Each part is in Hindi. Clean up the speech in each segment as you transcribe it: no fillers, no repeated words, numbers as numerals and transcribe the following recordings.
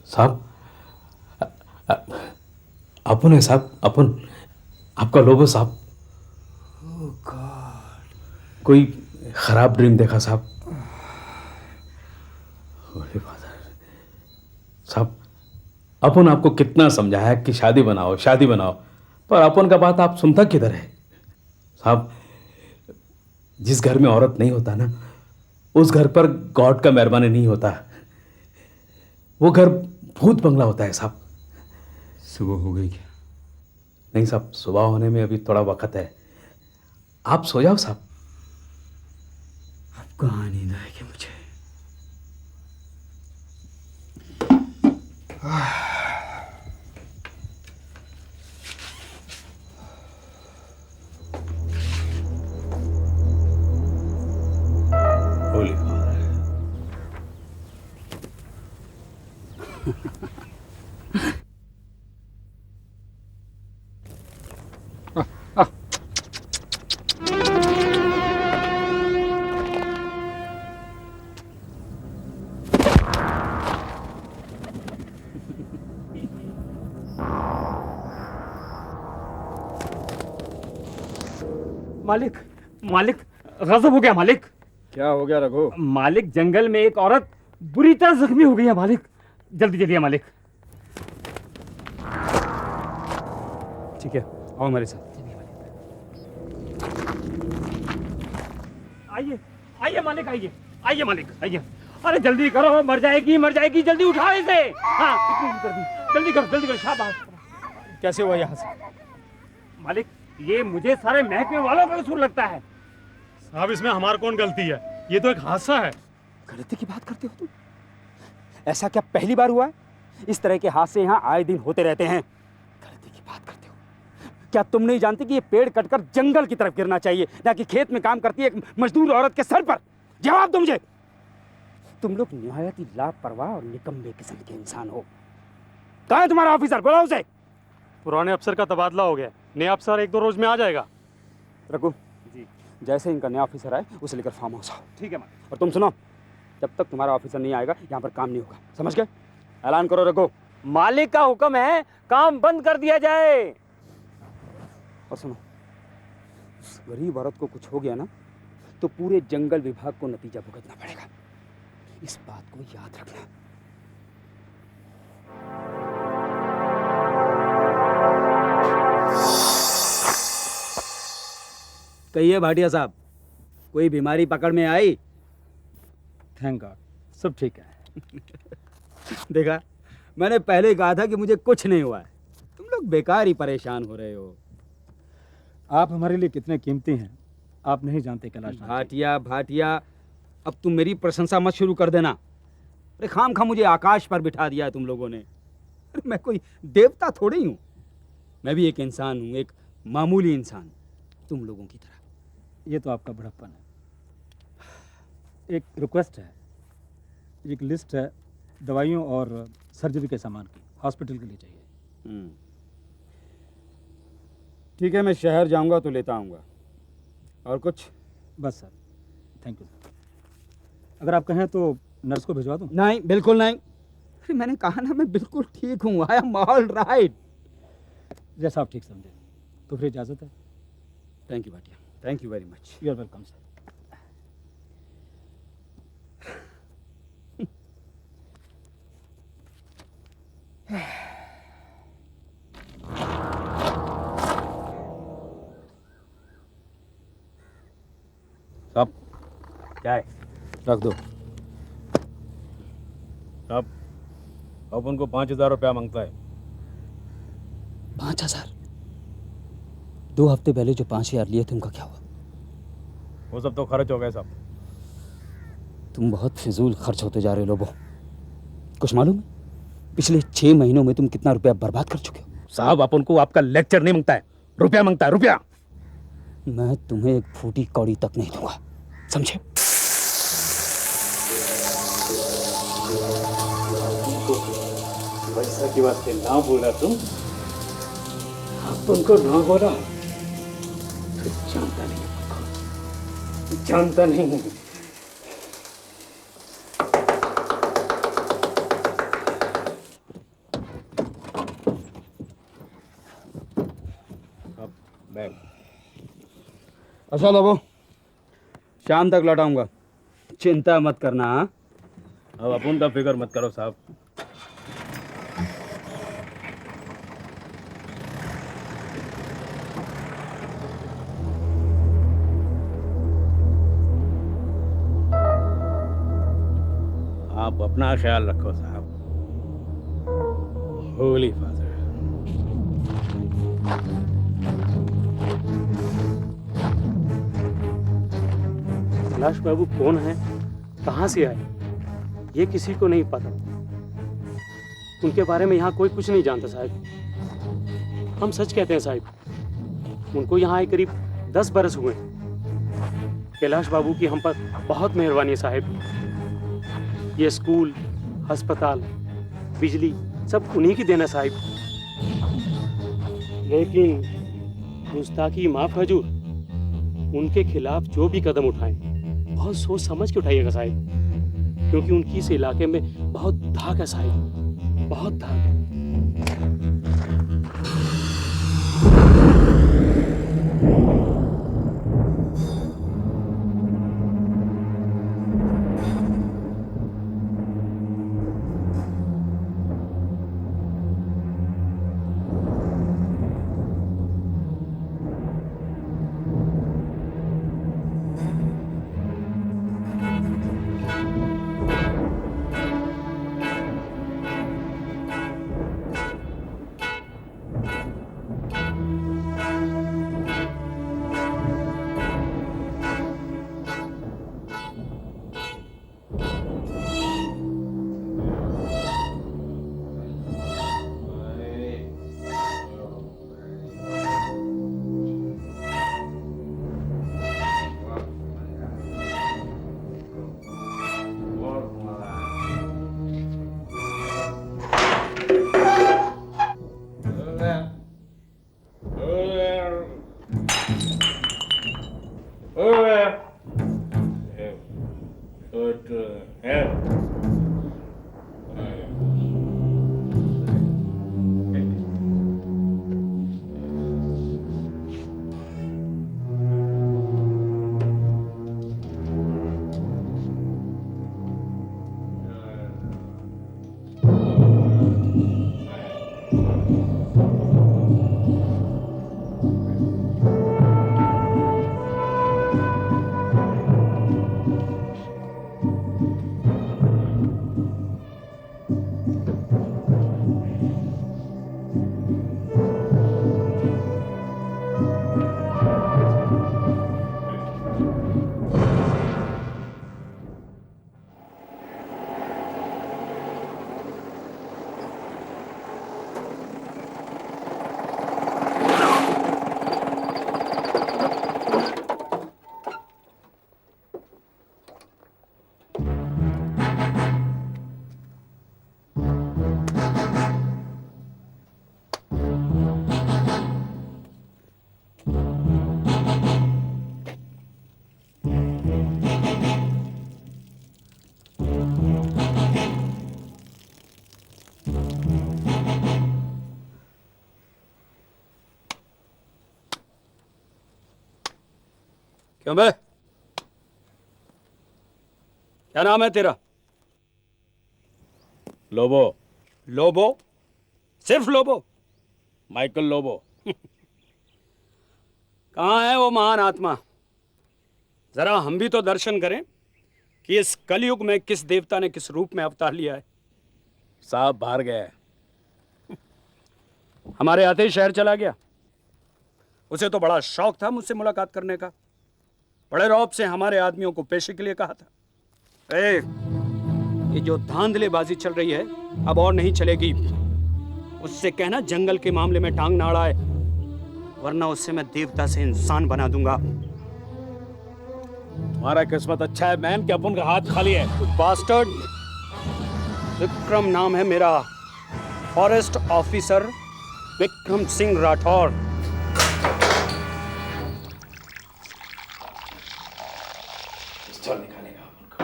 साहब, अपन है साहब, अपन आपका लोगो साहब। ओह गॉड, कोई खराब ड्रीम देखा साहब? अरे फादर साहब, अपन आपको कितना समझाया कि शादी बनाओ शादी बनाओ, पर अपन का बात आप सुनता किधर है साहब? जिस घर में औरत नहीं होता ना, उस घर पर गॉड का मेहरबानी नहीं होता। वो घर भूत बंगला होता है साहब। सुबह हो गई क्या? नहीं साहब, सुबह होने में अभी थोड़ा वक्त है। आप सो जाओ साहब। अब कहाँ नींद आएगी मुझे? होली फादर। मालिक, मालिक, गजब हो गया मालिक। क्या हो गया रघु? मालिक, जंगल में एक औरत बुरी तरह जख्मी हो गई है मालिक। जल्दी चलिए मालिक। ठीक है, आओ हमारे साथ। आइए आइए मालिक, आइए आइए मालिक, आइए। अरे जल्दी करो, मर जाएगी मर जाएगी, जल्दी उठाओ इसे। हाँ, इतनी कर दी, जल्दी करो जल्दी करो। शाबाश। कैसे हुआ यहाँ से? मालिक, ये मुझे सारे महकमे वालों का कसूर लगता है। साहब, इसमें हमारी कौन गलती है? ये तो एक हादसा है। गलती की बात करते हो तुम? ऐसा क्या पहली बार हुआ है? इस तरह के हादसे यहाँ आए दिन होते रहते हैं। गलती की बात करते हो? क्या तुम नहीं जानते कि ये पेड़ कटकर जंगल की तरफ गिरना चाहिए, ना कि खेत में काम करती है एक मजदूर औरत के सर पर? जवाब दो मुझे। तुम लोग निहायत ही लापरवाह और निकम्मे किस्म के इंसान हो। कहाँ है तुम्हारा ऑफिसर? बुलाओ उसे। पुराने अफसर का तबादला हो गया, नया अफसर 1-2 रोज में आ जाएगा। रघु जी। जैसे इनका नया ऑफिसर आए उसे लेकर फार्म हाउस आओ। ठीक है मालिक। और तुम सुनो, जब तक तुम्हारा ऑफिसर नहीं आएगा यहाँ पर काम नहीं होगा, समझ गए? ऐलान करो रघु। मालिक का हुक्म है, काम बंद कर दिया जाए। और सुनो, उस गरीब औरत को कुछ हो गया ना तो पूरे जंगल विभाग को नतीजा भुगतना पड़ेगा। इस बात को याद रखना। कहिए भाटिया साहब, कोई बीमारी पकड़ में आई? थैंक गॉड, सब ठीक है। देखा, मैंने पहले ही कहा था कि मुझे कुछ नहीं हुआ है। तुम लोग बेकार ही परेशान हो रहे हो। आप हमारे लिए कितने कीमती हैं, आप नहीं जानते कैलाश। भाटिया भाटिया, अब तुम मेरी प्रशंसा मत शुरू कर देना। अरे खाम खा मुझे आकाश पर बिठा दिया है तुम लोगों ने। अरे मैं कोई देवता थोड़ी हूँ, मैं भी एक इंसान हूँ, एक मामूली इंसान, तुम लोगों की तरह। ये तो आपका बड़प्पन है। एक रिक्वेस्ट है, एक लिस्ट है दवाइयों और सर्जरी के सामान की, हॉस्पिटल के लिए चाहिए। ठीक है, मैं शहर जाऊंगा तो लेता आऊंगा। और कुछ? बस सर, थैंक यू सर। अगर आप कहें तो नर्स को भिजवा दूं? नहीं, बिल्कुल नहीं। अरे मैंने कहा ना, मैं बिल्कुल ठीक हूँ। I am all right. जैसा आप ठीक समझें। तो फिर इजाज़त है। Thank you Bhatia, thank you very much. You are welcome sir. साहब क्या है? रख दो। साहब अब उनको 5,000 रुपया मांगता है। 5,000? 2 हफ्ते पहले जो 5,000 लिए थे उनका क्या हुआ? वो सब तो खर्च हो गए साहब। तुम बहुत फिजूल खर्च होते जा रहे हो लोगों। कुछ मालूम है पिछले 6 महीनों में तुम कितना रुपया बर्बाद कर चुके हो? साहब आप उनको आपका लेक्चर नहीं मांगता है, रुपया मांगता है, रुपया। मैं तुम्हें एक फूटी कौड़ी तक नहीं दूंगा, समझे? पैसा की बात से ना बोला तुम, आप उनको ना बोला तो जानता नहीं है, जानता नहीं है। अब बैग। अच्छा लोगों, शाम तक लौटाऊंगा, चिंता मत करना। हाँ? अब अपन का फिक्र मत करो साहब। आप अपना ख्याल रखो साहब। होली फादर। कैलाश बाबू कौन है, कहाँ से आए, ये किसी को नहीं पता। उनके बारे में यहाँ कोई कुछ नहीं जानता साहब। हम सच कहते हैं साहब, उनको यहाँ आए करीब 10 बरस हुए। कैलाश बाबू की हम पर बहुत मेहरबानी है साहब। ये स्कूल, अस्पताल, बिजली सब उन्हीं की देना साहब। लेकिन गुस्ताखी माफ हजूर, उनके खिलाफ जो भी कदम उठाएं बहुत सोच समझ के उठाइएगा साहब, क्योंकि उनकी इस इलाके में बहुत धाक है साहब, बहुत धाक है। क्यों बे, क्या नाम है तेरा? लोबो। लोबो? सिर्फ लोबो? माइकल लोबो। कहाँ है वो महान आत्मा? जरा हम भी तो दर्शन करें कि इस कलयुग में किस देवता ने किस रूप में अवतार लिया है। साहब बाहर गए। हमारे आते ही शहर चला गया। उसे तो बड़ा शौक था मुझसे मुलाकात करने का। बड़े रौब से हमारे आदमियों को पेशे के लिए कहा था। ये जो धांधलेबाजी चल रही है अब और नहीं चलेगी। उससे कहना जंगल के मामले में टांग ना अड़ाए, वरना उससे मैं देवता से इंसान बना दूंगा। तुम्हारा किस्मत अच्छा है मैन कि अपन का हाथ खाली है। बास्टर्ड, विक्रम नाम है मेरा। Forest officer Vikram Singh Rathore. पिस्तौल निकालेगा अपन को।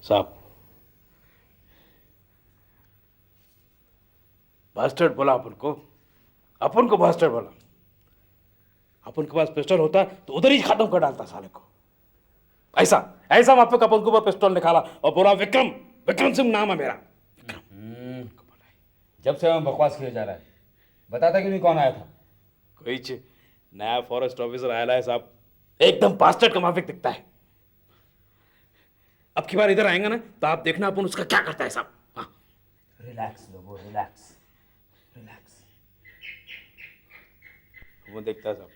साहब, बास्टर्ड बोला अपन को बास्टर्ड बोला। अपन के पास पिस्टल होता तो उधर ही खत्म कर डालता साले को। ऐसा वहां पे अपन के ऊपर पिस्टल निकाला और बोला विक्रम सिंह नाम है मेरा। जब से हमें बकवास किया जा रहा है, बताता क्यों नहीं कौन आया था? कोई नया फॉरेस्ट ऑफिसर आया है साहब, एकदम बास्टर्ड का माफिक दिखता है। अब की बार इधर आएंगे ना तो आप देखना अपन उसका क्या करता है साहब। हाँ, रिलैक्स लोगो, रिलैक्स। वो देखता है साहब।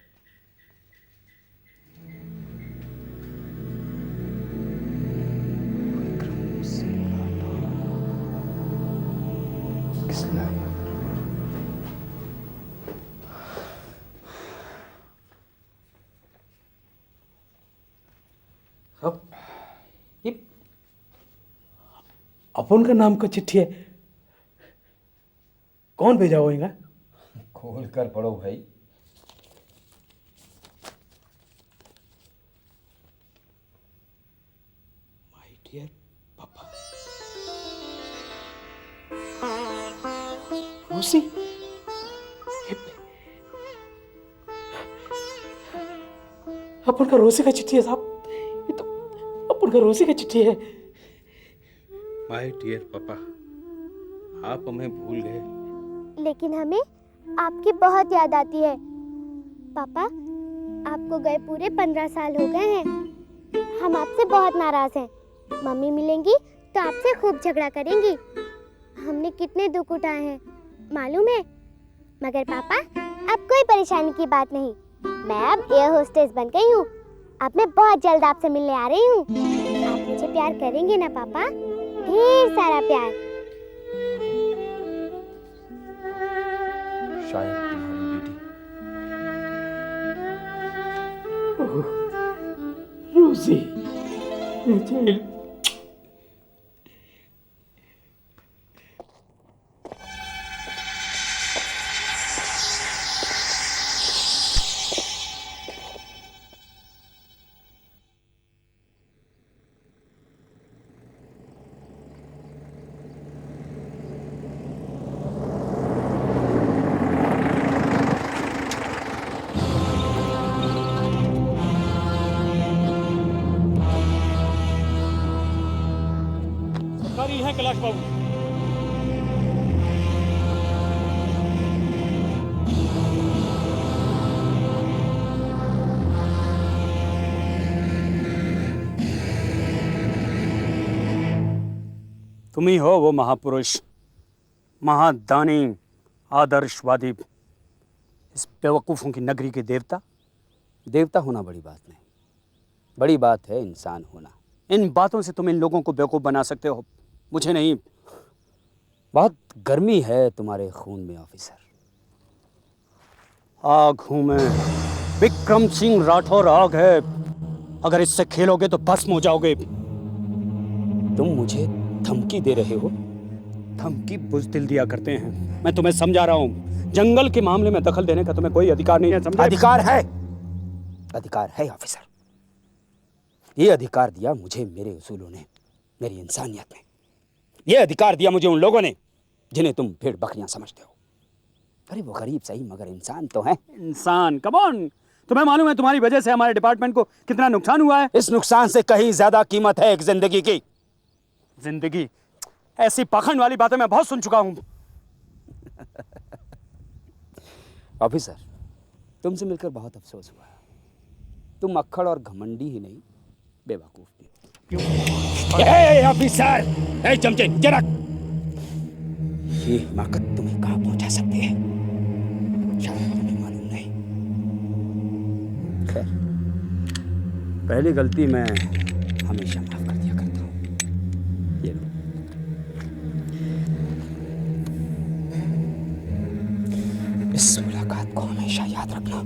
अब ये अपन का नाम का चिट्ठी है, कौन भेजा होगा? खोल कर पढ़ो भाई। माय डियर पापा। रोसी, अपन का रोसी का चिट्ठी है साहब। ये तो अपन का रोसी का चिट्ठी है। माय डियर पापा, आप हमें भूल गए, लेकिन हमें आपकी बहुत याद आती है। पापा, आपको गए पूरे 15 साल हो गए हैं। हम आपसे बहुत नाराज हैं। मम्मी मिलेंगी तो आपसे खूब झगड़ा करेंगी। हमने कितने दुख उठाए हैं मालूम है। मगर पापा, अब कोई परेशानी की बात नहीं। मैं अब एयर होस्टेस बन गई हूँ। अब मैं बहुत जल्द आपसे मिलने आ रही हूँ। आप मुझे प्यार करेंगे ना पापा? ढेर सारा प्यार। शायद तुम्हारी बेटी। रोसी, सरकारी है कैलाश बाबू। तुम ही हो वो महापुरुष, महादानी, आदर्शवादी, इस बेवकूफ़ों की नगरी के देवता। देवता होना बड़ी बात नहीं, बड़ी बात है इंसान होना। इन बातों से तुम इन लोगों को बेवकूफ़ बना सकते हो, मुझे नहीं। बहुत गर्मी है तुम्हारे खून में ऑफिसर। आग हूं मैं, विक्रम सिंह राठौर आग है। अगर इससे खेलोगे तो भस्म हो जाओगे। तुम मुझे धमकी दे रहे हो? धमकी बुज़दिल दिया करते हैं। मैं तुम्हें समझा रहा हूं, जंगल के मामले में दखल देने का तुम्हें कोई अधिकार नहीं है, समझे? अधिकार है ऑफिसर। ये अधिकार दिया मुझे मेरे उसूलों ने, मेरी इंसानियत ने। ये अधिकार दिया मुझे उन लोगों ने जिन्हें तुम भेड़ बकरियां समझते हो। अरे वो गरीब सही मगर इंसान तो है। इंसान, कम ऑन। तुम्हें मालूम है तुम्हारी वजह से हमारे डिपार्टमेंट को कितना नुकसान हुआ है? इस नुकसान से कहीं ज्यादा कीमत है एक जिंदगी की। जिंदगी? ऐसी पाखंड वाली बातें मैं बहुत सुन चुका हूं। ऑफिसर, तुमसे मिलकर बहुत अफसोस हुआ। तुम अक्खड़ और घमंडी ही नहीं, बेवकूफ भी हो। ऑफिसर, ए चमचे, जरा ये हिमाकत तुम्हें कहां पहुंचा सकती है शायद तुम्हें मालूम नहीं। खैर, पहली गलती मैं हमेशा माफ कर दिया करता हूं। ये लो। इस मुलाकात को हमेशा याद रखना।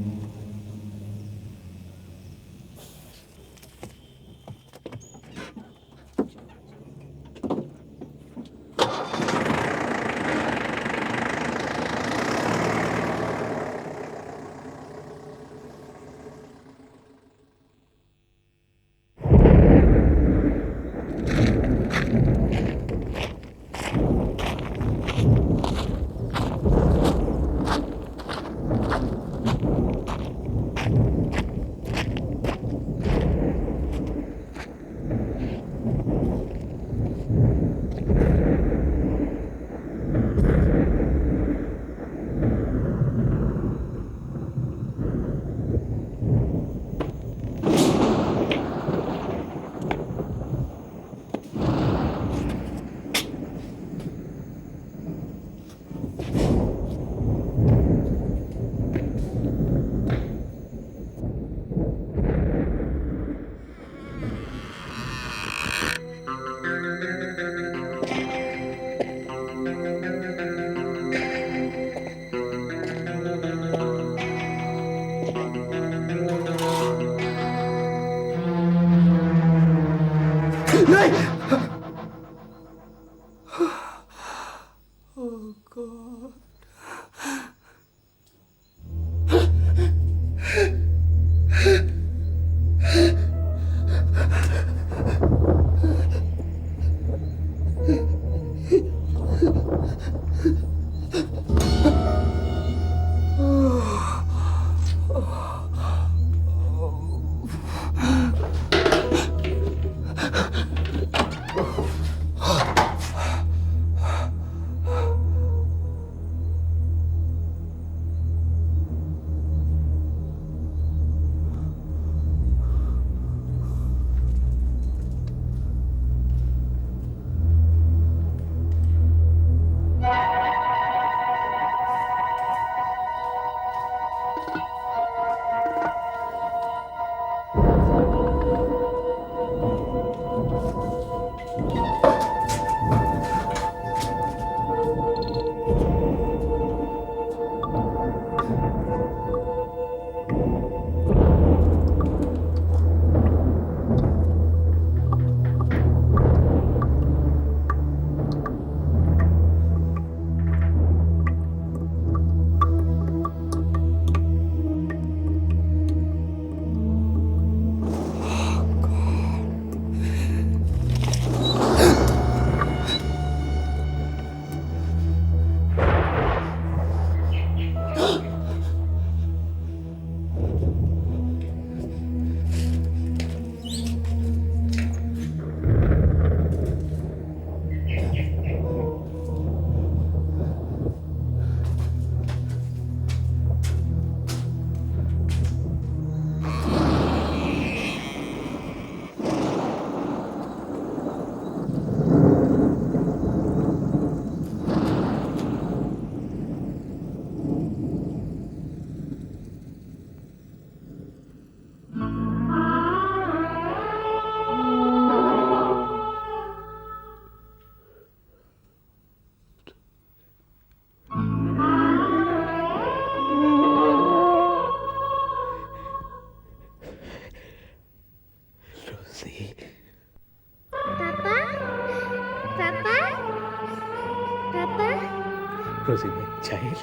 Rosie, my child.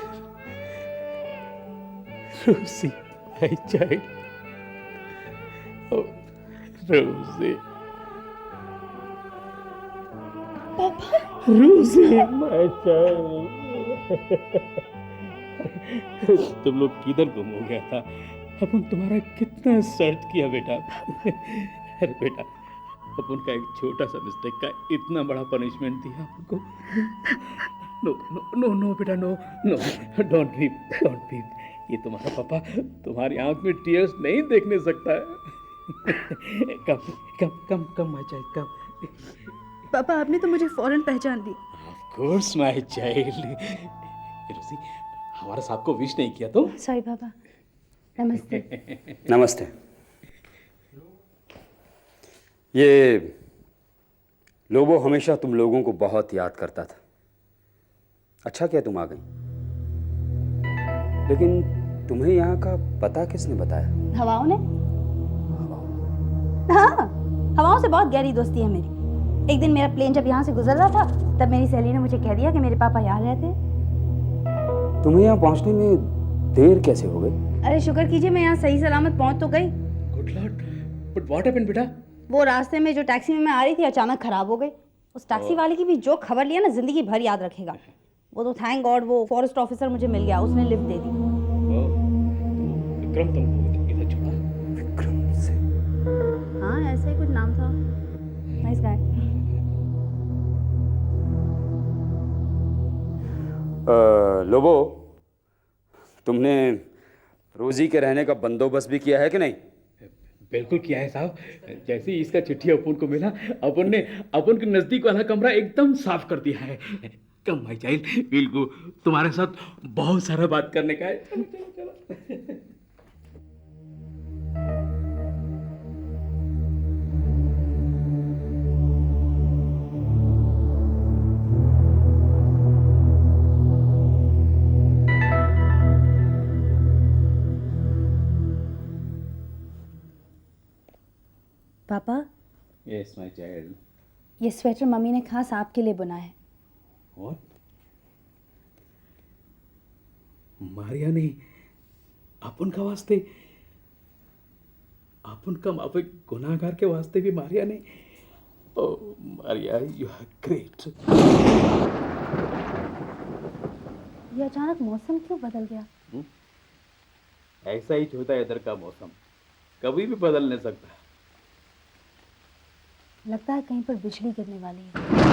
Rosie, my child. Oh, Rosie. Papa. Rosie, my child. तुम लोग किधर गुम हो गया था? अपन तुम्हारा कितना सर्च किया बेटा। अरे बेटा, अपन का एक छोटा सा मिस्टेक का इतना बड़ा पनिशमेंट दिया आपको। नो नो नो नो बेटा, no no, don't weep, don't weep. ये तुम्हारा पापा तुम्हारी आंख में टीयर्स नहीं देखने सकता है। कम कम कम कम माय चाइल्ड, कम। पापा आपने तो मुझे फौरन पहचान लिया। Of course my child. रोजी, हमारे साहब को विश नहीं किया तो? सॉरी पापा। नमस्ते। नमस्ते। ये लोबो हमेशा तुम लोगों को बहुत याद करता था। अच्छा किया तुम आ गई, लेकिन तुम्हें यहाँ का पता किसने बताया? हवाओं ने। हाँ, हवाओं से बहुत गहरी दोस्ती है मेरी। एक दिन मेरा प्लेन जब यहाँ से गुजर रहा था, तब मेरी सहेली ने मुझे कह दिया कि मेरे पापा यहाँ रहते हैं। तुम्हें यहाँ पहुँचने में देर कैसे हो गई? अरे शुक्र कीजिए मैं यहाँ सही सलामत पहुँच तो गई। Good Lord, but what happened बेटा? वो रास्ते में जो टैक्सी में मैं आ रही थी अचानक खराब हो गई। उस टैक्सी वाले की भी जो खबर लिया ना, जिंदगी भर याद रखेगा। वो तो थैंक गॉड वो फॉरेस्ट ऑफिसर मुझे मिल गया, उसने लिफ्ट दे दी। विक्रम तुमको इधर छोड़ा? विक्रम से? हाँ ऐसा ही कुछ नाम था। Nice guy. लोबो, तुमने रोजी के रहने का बंदोबस्त भी किया है कि नहीं? बिल्कुल किया है साहब। जैसे ही इसका चिट्ठी अपन को मिला, अपन के नजदीक वाला कमरा एकदम साफ कर दिया है। Come my child, will go. तुम्हारे साथ बहुत सारा बात करने का है। चलो चलो चलो। पापा, यस माय चाइल्ड। ये स्वेटर मम्मी ने खास आपके लिए बुना है। और मारिया ने अपन का वास्ते, अपन का माफिक गुनाहगार के वास्ते भी मारिया ने। ओ मारिया, यू आर ग्रेट। ये अचानक मौसम क्यों बदल गया? ऐसा ही होता है इधर का मौसम, कभी भी बदल नहीं सकता। लगता है कहीं पर बिजली गिरने वाली है।